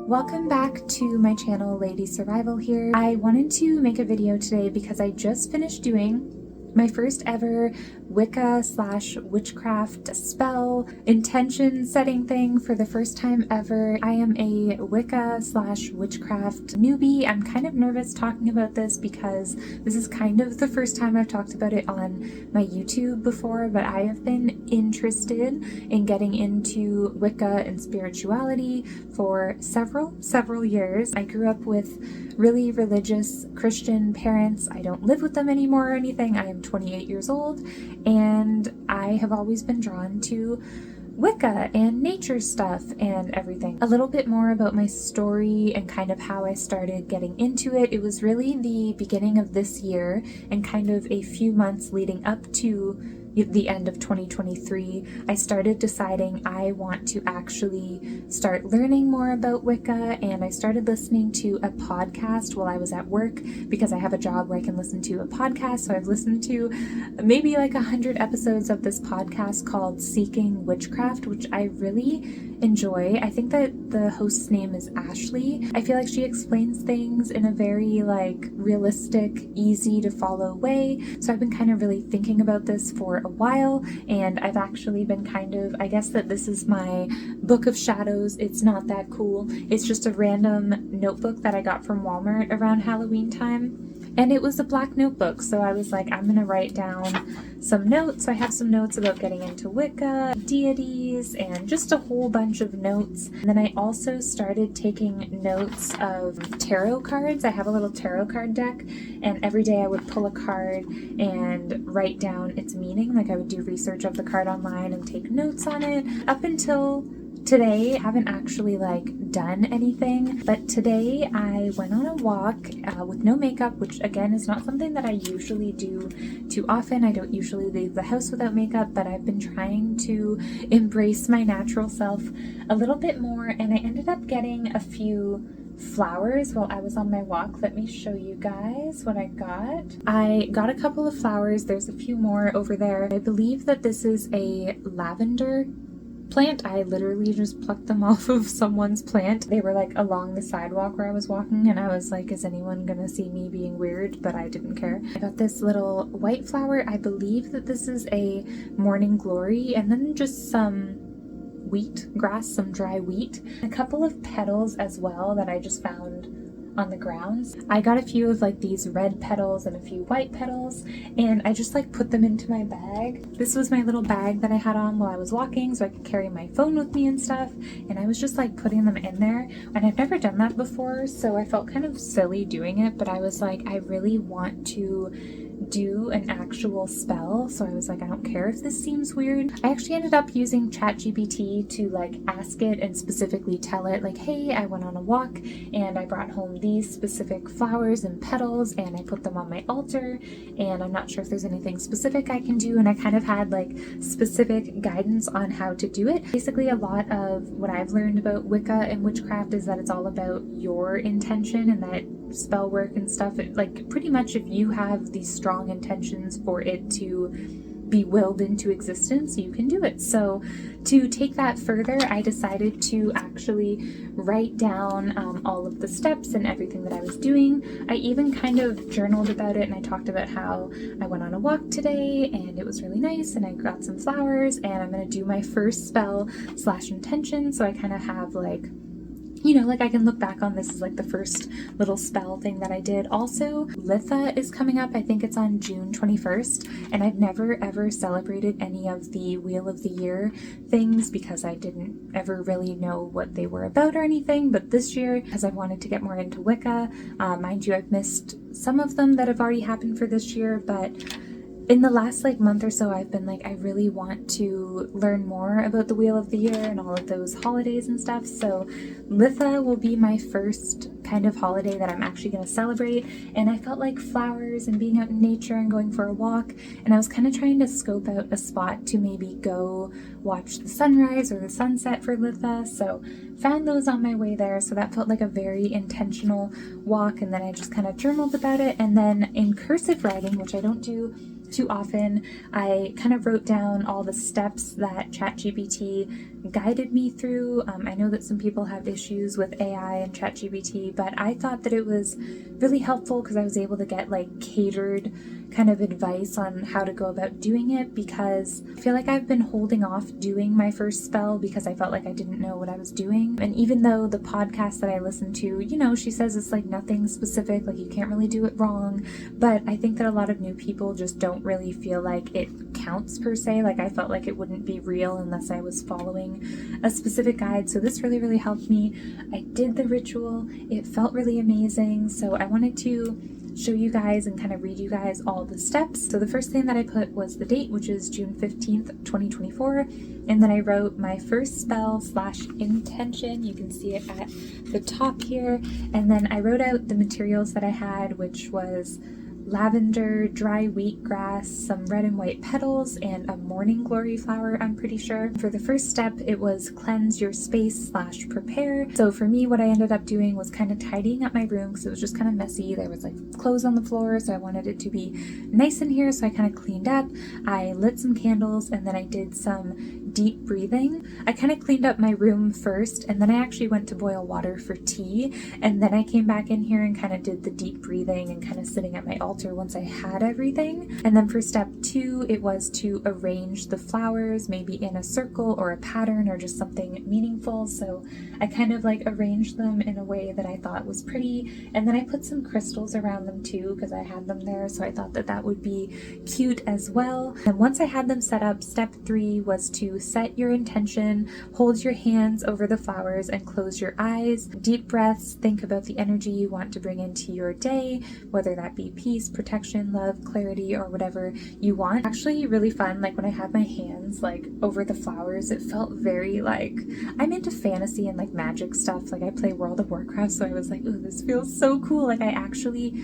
Welcome back to my channel, Ladysurvival here. I wanted to make a video today because I just finished doing my first ever Wicca/witchcraft spell intention setting thing for the first time ever. I am a Wicca/witchcraft newbie. I'm kind of nervous talking about this because this is kind of the first time I've talked about it on my YouTube before, but I have been interested in getting into Wicca and spirituality for several years. I grew up with really religious Christian parents. I don't live with them anymore or anything. I am 28 years old, and I have always been drawn to Wicca and nature stuff and everything. A little bit more about my story and kind of how I started getting into it. It was really the beginning of this year and kind of a few months leading up to the end of 2023, I started deciding I want to actually start learning more about Wicca, and I started listening to a podcast while I was at work because I have a job where I can listen to a podcast. So I've listened to maybe like 100 episodes of this podcast called Seeking Witchcraft, which I really enjoy. I think that the host's name is Ashley. I feel like she explains things in a very realistic, easy to follow way. So I've been kind of really thinking about this for a while, and I've actually been I guess that this is my book of shadows. It's not that cool. It's just a random notebook that I got from Walmart around Halloween time. And it was a black notebook, so I was like, I'm gonna write down some notes. So I have some notes about getting into Wicca, deities, and just a whole bunch of notes. And then I also started taking notes of tarot cards. I have a little tarot card deck, and every day I would pull a card and write down its meaning. Like I would do research of the card online and take notes on it. Up until today, I haven't actually done anything, but today I went on a walk with no makeup, which again is not something that I usually do too often. I don't usually leave the house without makeup, but I've been trying to embrace my natural self a little bit more, and I ended up getting a few flowers while I was on my walk. Let me show you guys what I got. I got a couple of flowers. There's a few more over there. I believe that this is a lavender plant. I literally just plucked them off of someone's plant. They were along the sidewalk where I was walking, and I was like, is anyone gonna see me being weird? But I didn't care. I got this little white flower. I believe that this is a morning glory, and then just some wheat grass, some dry wheat. A couple of petals as well that I just found on the grounds. I got a few of these red petals and a few white petals, and I just put them into my bag. This was my little bag that I had on while I was walking so I could carry my phone with me and stuff, and I was just putting them in there, and I've never done that before, so I felt kind of silly doing it, but I was like, I really want to do an actual spell, so I was like, I don't care if this seems weird. I actually ended up using ChatGPT to ask it and specifically tell it hey, I went on a walk and I brought home these specific flowers and petals and I put them on my altar, and I'm not sure if there's anything specific I can do, and I kind of had specific guidance on how to do it. Basically, a lot of what I've learned about Wicca and witchcraft is that it's all about your intention, and that spell work and stuff, pretty much if you have these strong intentions for it to be willed into existence, you can do it. So to take that further, I decided to actually write down all of the steps and everything that I was doing. I even kind of journaled about it, and I talked about how I went on a walk today and it was really nice, and I got some flowers, and I'm going to do my first spell / intention, so I kind of have I can look back on this as the first little spell thing that I did. Also, Litha is coming up. I think it's on June 21st, and I've never ever celebrated any of the Wheel of the Year things because I didn't ever really know what they were about or anything, but this year, because I've wanted to get more into Wicca, mind you, I've missed some of them that have already happened for this year, but in the last month or so, I've been I really want to learn more about the Wheel of the Year and all of those holidays and stuff. So Litha will be my first kind of holiday that I'm actually going to celebrate. And I felt flowers and being out in nature and going for a walk. And I was kind of trying to scope out a spot to maybe go watch the sunrise or the sunset for Litha. So found those on my way there. So that felt like a very intentional walk. And then I just kind of journaled about it. And then in cursive writing, which I don't do too often. I kind of wrote down all the steps that ChatGPT guided me through. I know that some people have issues with AI and ChatGPT, but I thought that it was really helpful because I was able to get like catered kind of advice on how to go about doing it, because I feel like I've been holding off doing my first spell because I felt like I didn't know what I was doing. And even though the podcast that I listened to, you know, she says it's like nothing specific, like you can't really do it wrong, but I think that a lot of new people just don't really feel like it counts per se. Like I felt like it wouldn't be real unless I was following a specific guide. So this really helped me. I did the ritual. It felt really amazing. So I wanted to show you guys and kind of read you guys all the steps. So the first thing that I put was the date, which is June 15th, 2024. And then I wrote my first spell / intention. You can see it at the top here. And then I wrote out the materials that I had, which was lavender, dry wheatgrass, some red and white petals, and a morning glory flower, I'm pretty sure. For the first step, it was cleanse your space / prepare. So for me, what I ended up doing was kind of tidying up my room because it was just kind of messy. There was like clothes on the floor, so I wanted it to be nice in here, so I kind of cleaned up. I lit some candles, and then I did some deep breathing. I kind of cleaned up my room first, and then I actually went to boil water for tea, and then I came back in here and kind of did the deep breathing and kind of sitting at my altar once I had everything. And then for step 2, it was to arrange the flowers, maybe in a circle or a pattern or just something meaningful. So I kind of like arranged them in a way that I thought was pretty, and then I put some crystals around them too because I had them there, so I thought that that would be cute as well. And once I had them set up, step 3 was to set your intention, hold your hands over the flowers and close your eyes. Deep breaths, think about the energy you want to bring into your day, whether that be peace, protection, love, clarity, or whatever you want. Actually really fun, like when I had my hands like over the flowers, it felt very like, I'm into fantasy and like magic stuff. Like I play World of Warcraft, so I was like, ooh, this feels so cool. Like I actually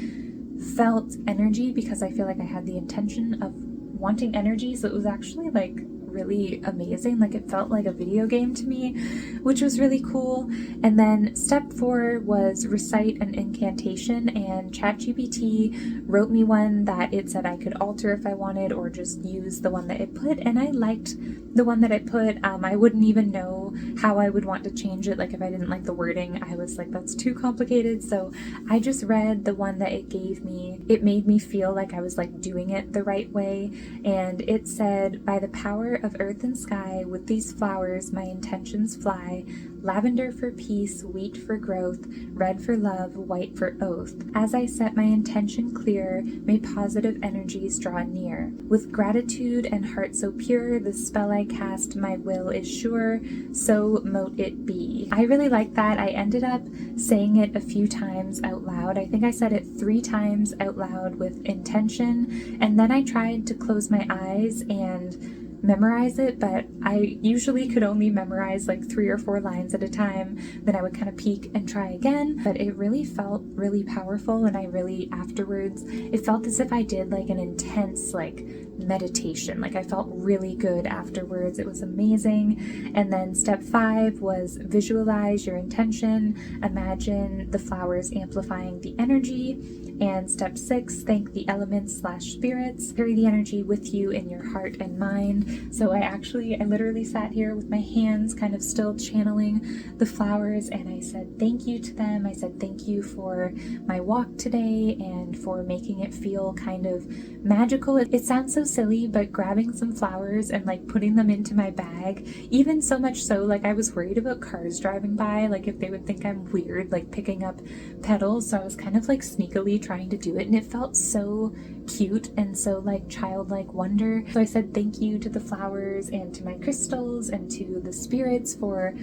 felt energy because I feel like I had the intention of wanting energy, so it was actually like really amazing. Like it felt like a video game to me, which was really cool. And then step 4 was recite an incantation, and ChatGPT wrote me one that it said I could alter if I wanted or just use the one that it put, and I liked the one that it put. I wouldn't even know how I would want to change it. Like if I didn't like the wording, I was like, that's too complicated. So I just read the one that it gave me. It made me feel like I was like doing it the right way, and it said, by the power of earth and sky, with these flowers my intentions fly, lavender for peace, wheat for growth, red for love, white for oath. As I set my intention clear, may positive energies draw near. With gratitude and heart so pure, the spell I cast, my will is sure, so mote it be. I really like that. I ended up saying it a few times out loud. I think I said it 3 times out loud with intention, and then I tried to close my eyes and memorize it, but I usually could only memorize like 3 or 4 lines at a time. Then I would kind of peek and try again, but it really felt really powerful, and I really afterwards, it felt as if I did like an intense like meditation. Like I felt really good afterwards. It was amazing. And then step 5 was visualize your intention, imagine the flowers amplifying the energy. And step 6, thank the elements / spirits, carry the energy with you in your heart and mind. So I literally sat here with my hands kind of still channeling the flowers, and I said thank you to them. I said thank you for my walk today and for making it feel kind of magical. It sounds so silly, but grabbing some flowers and like putting them into my bag, even so much so like I was worried about cars driving by, like if they would think I'm weird like picking up petals, so I was kind of like sneakily trying to do it, and it felt so cute and so like childlike wonder. So I said thank you to the flowers and to my crystals and to the spirits for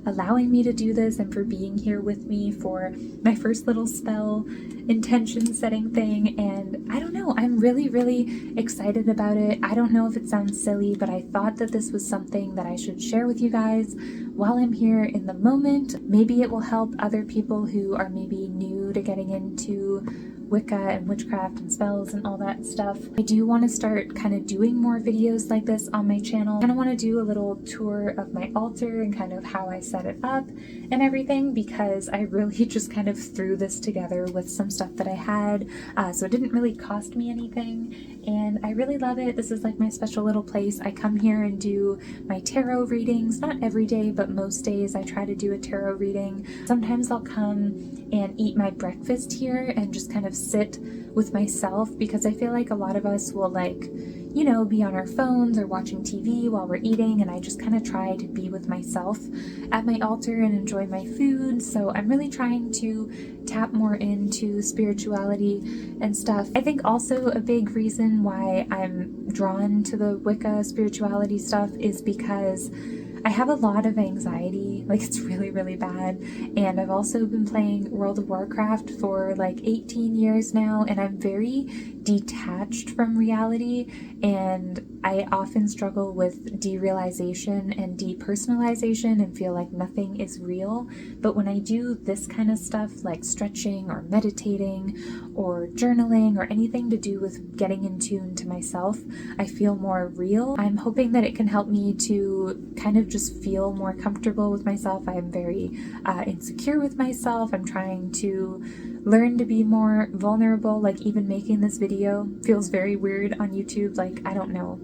allowing me to do this and for being here with me for my first little spell intention setting thing. And I don't know, I'm really excited about it. I don't know if it sounds silly, but I thought that this was something that I should share with you guys while I'm here in the moment. Maybe it will help other people who are maybe new to getting into Wicca and witchcraft and spells and all that stuff. I do want to start kind of doing more videos like this on my channel. I kind of want to do a little tour of my altar and kind of how I set it up and everything, because I really just kind of threw this together with some stuff that I had, so it didn't really cost me anything, and I really love it. This is like my special little place. I come here and do my tarot readings, not every day, but most days I try to do a tarot reading. Sometimes I'll come and eat my breakfast here and just kind of sit with myself, because I feel like a lot of us will, like, you know, be on our phones or watching TV while we're eating, and I just kind of try to be with myself at my altar and enjoy my food. So I'm really trying to tap more into spirituality and stuff. I think also a big reason why I'm drawn to the Wicca spirituality stuff is because I have a lot of anxiety, like it's really, really bad, and I've also been playing World of Warcraft for like 18 years now, and I'm very detached from reality, and I often struggle with derealization and depersonalization and feel like nothing is real. But when I do this kind of stuff, like stretching or meditating or journaling or anything to do with getting in tune to myself, I feel more real. I'm hoping that it can help me to kind of just feel more comfortable with myself. I am very insecure with myself. I'm trying to learn to be more vulnerable. Like, even making this video feels very weird on YouTube. Like, I don't know.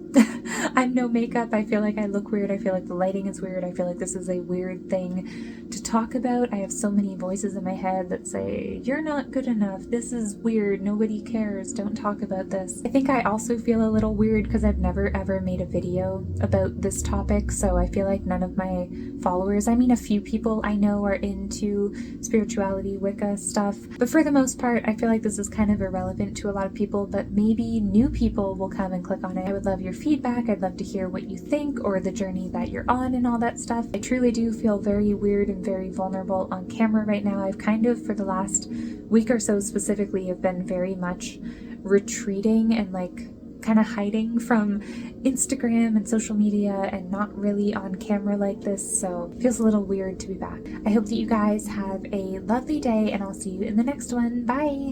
I'm no makeup. I feel like I look weird. I feel like the lighting is weird. I feel like this is a weird thing to talk about. I have so many voices in my head that say, you're not good enough. This is weird. Nobody cares. Don't talk about this. I think I also feel a little weird because I've never ever made a video about this topic. So I feel like none of my followers, I mean, a few people I know are into spirituality, Wicca stuff, but for the most part, I feel like this is kind of irrelevant to a lot of people, but maybe new people will come and click on it. I would love your feedback. I'd love to hear what you think, or the journey that you're on and all that stuff. I truly do feel very weird and very vulnerable on camera right now. I've kind of, for the last week or so specifically, have been very much retreating and like kind of hiding from Instagram and social media and not really on camera like this, so it feels a little weird to be back. I hope that you guys have a lovely day, and I'll see you in the next one. Bye!